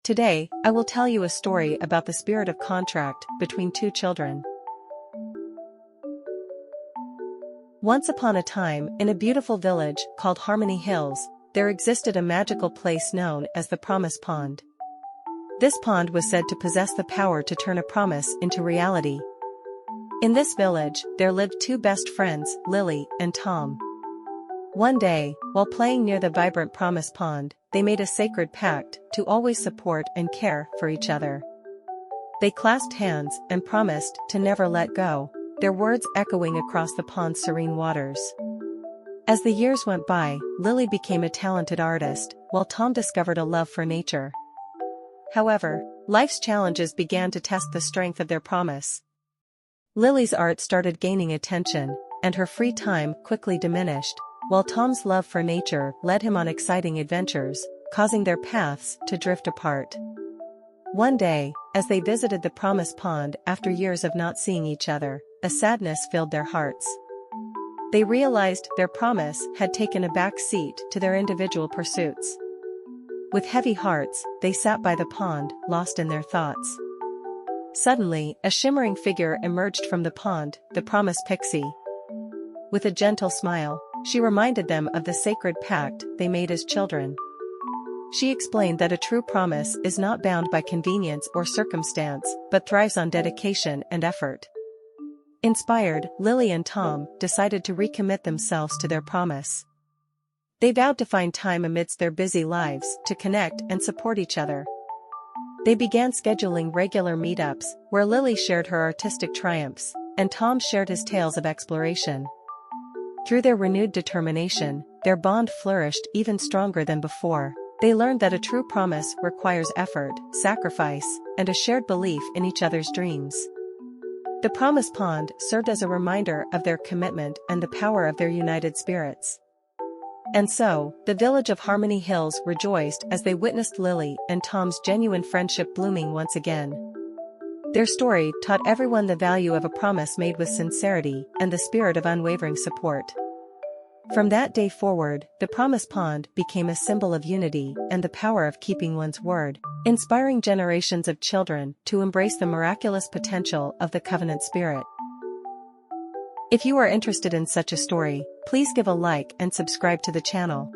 Today, I will tell you a story about the spirit of contract between two children. Once upon a time, in a beautiful village called Harmony Hills, there existed a magical place known as the Promise Pond. This pond was said to possess the power to turn a promise into reality. In this village, there lived two best friends, Lily and Tom. One day, while playing near the vibrant Promise Pond, they made a sacred pact to always support and care for each other. They clasped hands and promised to never let go, their words echoing across the pond's serene waters. As the years went by, Lily became a talented artist, while Tom discovered a love for nature. However, life's challenges began to test the strength of their promise. Lily's art started gaining attention, and her free time quickly diminished, while Tom's love for nature led him on exciting adventures, causing their paths to drift apart. One day, as they visited the Promise Pond after years of not seeing each other, a sadness filled their hearts. They realized their promise had taken a back seat to their individual pursuits. With heavy hearts, they sat by the pond, lost in their thoughts. Suddenly, a shimmering figure emerged from the pond, the Promise Pixie. With a gentle smile, she reminded them of the sacred pact they made as children. She explained that a true promise is not bound by convenience or circumstance, but thrives on dedication and effort. Inspired, Lily and Tom decided to recommit themselves to their promise. They vowed to find time amidst their busy lives to connect and support each other. They began scheduling regular meetups, where Lily shared her artistic triumphs, and Tom shared his tales of exploration. Through their renewed determination, their bond flourished even stronger than before. They learned that a true promise requires effort, sacrifice, and a shared belief in each other's dreams. The Promise Pond served as a reminder of their commitment and the power of their united spirits. And so, the village of Harmony Hills rejoiced as they witnessed Lily and Tom's genuine friendship blooming once again. Their story taught everyone the value of a promise made with sincerity and the spirit of unwavering support. From that day forward, the Promise Pond became a symbol of unity and the power of keeping one's word, inspiring generations of children to embrace the miraculous potential of the covenant spirit. If you are interested in such a story, please give a like and subscribe to the channel.